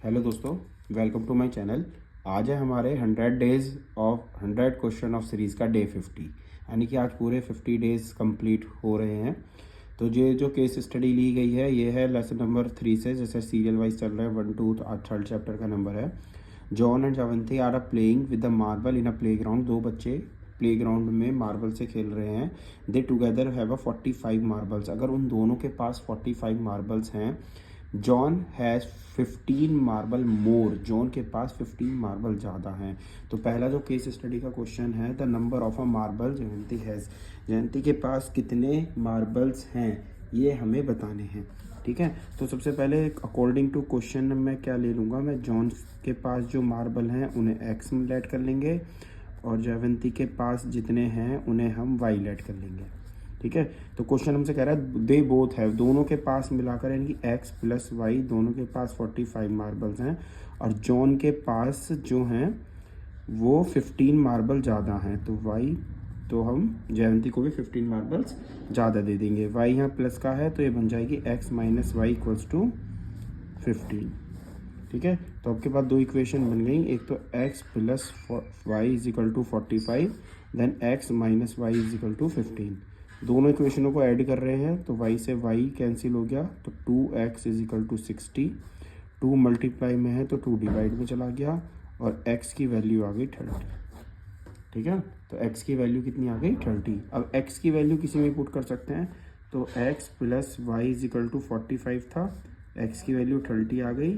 Hello दोस्तों, welcome to my channel. आज है हमारे 100 days of 100 question of series का डे 50, यानी कि आज पूरे 50 डेज़ कंप्लीट हो रहे हैं। तो ये जो केस स्टडी ली गई है ये है लेसन नंबर 3 से, जैसे सीरियल वाइज चल रहा है 1 2, आज थर्ड चैप्टर का नंबर है। John and Jayanti are playing with the marble in a playground. दो बच्चे प्ले ग्राउंड में मार्बल से खेल रहे हैं। They together have a 45 marbles. अगर उन दोनों के पास 45 मार्बल्स हैं, John has 15 marble more. John के पास 15 मार्बल ज़्यादा हैं। तो पहला जो केस स्टडी का क्वेश्चन है, the number of a marble Jayanti has. Jayanti के पास कितने मार्बल्स हैं ये हमें बताने हैं। ठीक है, तो सबसे पहले अकॉर्डिंग टू क्वेश्चन मैं क्या ले लूँगा, मैं जॉन के पास जो मार्बल हैं उन्हें एक्स में लेट कर लेंगे और जयवंती के पास जितने हैं उन्हें हम वाई लेट कर लेंगे। ठीक है, तो क्वेश्चन हमसे कह रहा है दे बोथ है, दोनों के पास मिलाकर यानी कि एक्स प्लस वाई, दोनों के पास 45 मार्बल्स हैं और जॉन के पास जो हैं वो 15 मार्बल ज़्यादा हैं। तो वाई, तो हम जयवंती को भी 15 मार्बल्स ज़्यादा दे देंगे। वाई यहाँ प्लस का है तो ये बन जाएगी x minus y equals to 15। ठीक है, तो आपके पास दो इक्वेशन बन गई, एक तो x plus y is equal to 45, then x minus y is equal to 15। दोनों इक्वेशनों को ऐड कर रहे हैं तो y से y कैंसिल हो गया, तो 2x is equal to 60। 2 multiply में है तो 2 डिवाइड में चला गया और x की वैल्यू आ गई 30। ठीक है, तो x की वैल्यू कितनी आ गई 30। अब x की वैल्यू किसी में पुट कर सकते हैं, तो x plus y is equal to 45 था, x की वैल्यू 30 आ गई,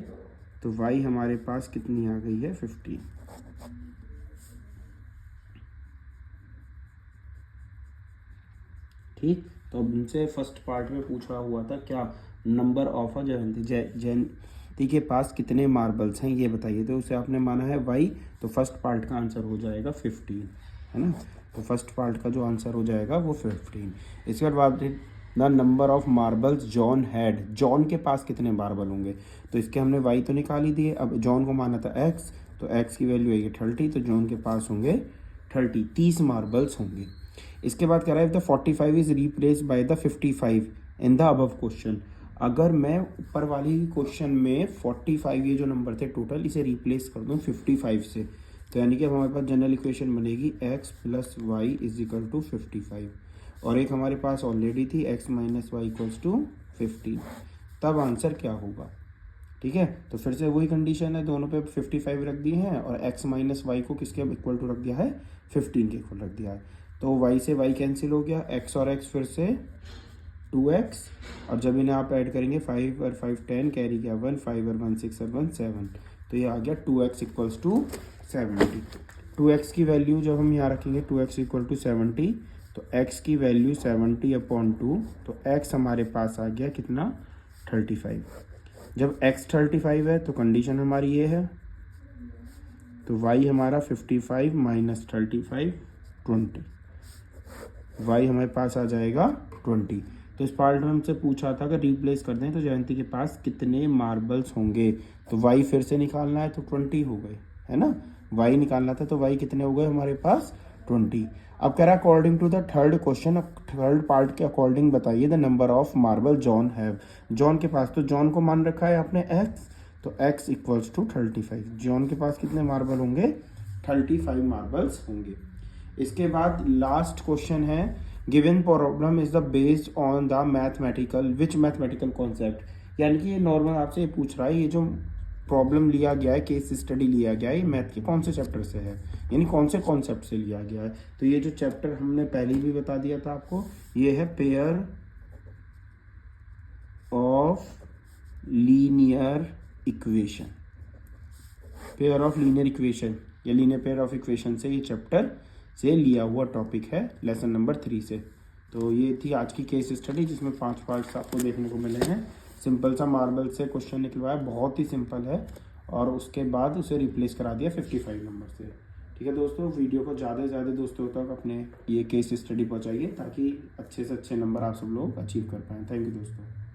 तो y हमारे पास कितनी आ गई है 15। ठीक, तो अब उनसे फर्स्ट पार्ट में पूछा हुआ था क्या, नंबर ऑफ अ जयंती, जयंती के पास कितने मार्बल्स हैं ये बताइए। तो उसे आपने माना है y, तो फर्स्ट पार्ट का आंसर हो जाएगा 15, है ना। तो फर्स्ट पार्ट का जो आंसर हो जाएगा वो 15। इसके बाद the number of marbles John had. John के पास कितने मार्बल होंगे, तो इसके हमने y तो निकाल ही दिए। अब जॉन को माना था x, तो x की वैल्यू है 30, तो जॉन के पास होंगे 30 मार्बल्स होंगे। इसके बाद कह रहा है the 45 is replace by the 55 in the above question. अगर मैं ऊपर वाली क्वेश्चन में 45 ये जो नंबर थे टोटल, इसे रिप्लेस कर दूं 55 से, तो यानी कि हमारे पास जनरल इक्वेशन बनेगी x plus y is equal to 55, और एक हमारे पास ऑलरेडी थी x minus y equals to 15। तब आंसर क्या होगा। ठीक है, तो फिर से वही कंडीशन है, दोनों पे 55 रख दिए हैं और x माइनस वाई को किसके इक्वल टू रख दिया है, 15 के इक्वल रख दिया है। तो y से y कैंसिल हो गया, x और x फिर से 2x, और जब इन्हें आप ऐड करेंगे 5 और 5 10, कैरी किया 1, 5 और 1 6 और 1 7, तो ये आ गया 2x इक्वल्स टू 70। 2x की वैल्यू जब हम यहाँ रखेंगे 2x इक्वल टू 70, तो x की वैल्यू 70/2, तो x हमारे पास आ गया कितना 35। जब x 35 है तो कंडीशन हमारी ये है, तो y हमारा 55 माइनस 35 20, y हमारे पास आ जाएगा 20। तो इस पार्ट में हमसे पूछा था अगर रिप्लेस कर दें तो जयंती के पास कितने मार्बल्स होंगे, तो y फिर से निकालना है तो 20 हो गए, है ना। y निकालना था तो y कितने हो गए हमारे पास 20। अब कह रहा है according to the third question, third part के अकॉर्डिंग बताइए the number of marble John have. John के पास, तो जॉन को मान रखा है आपने x, तो x इक्वल्स टू 35। जॉन के पास कितने मार्बल होंगे 35 मार्बल्स होंगे। इसके बाद लास्ट क्वेश्चन है, given problem is the based on the mathematical which mathematical concept. यानी कि ये नॉर्मल आपसे ये पूछ रहा है, ये जो प्रॉब्लम लिया गया है, केस स्टडी लिया गया है, ये मैथ के कौन से चैप्टर से है, यानी कौन से कॉन्सेप्ट से लिया गया है। तो ये जो चैप्टर हमने पहले भी बता दिया था आपको, ये है pair of linear equation. Pair of linear equation या लीनियर पेयर ऑफ इक्वेशन से ये चैप्टर से लिया हुआ टॉपिक है लेसन नंबर 3 से। तो ये थी आज की केस स्टडी जिसमें 5 पार्ट्स आपको देखने को मिले हैं। सिंपल सा मार्बल से क्वेश्चन निकलवाया, बहुत ही सिंपल है, और उसके बाद उसे रिप्लेस करा दिया 55 नंबर से। ठीक है दोस्तों, वीडियो को ज़्यादा से ज़्यादा दोस्तों तक अपने ये केस स्टडी पहुँचाइए ताकि अच्छे से अच्छे नंबर आप सब लोग अचीव कर पाएँ। थैंक यू दोस्तों।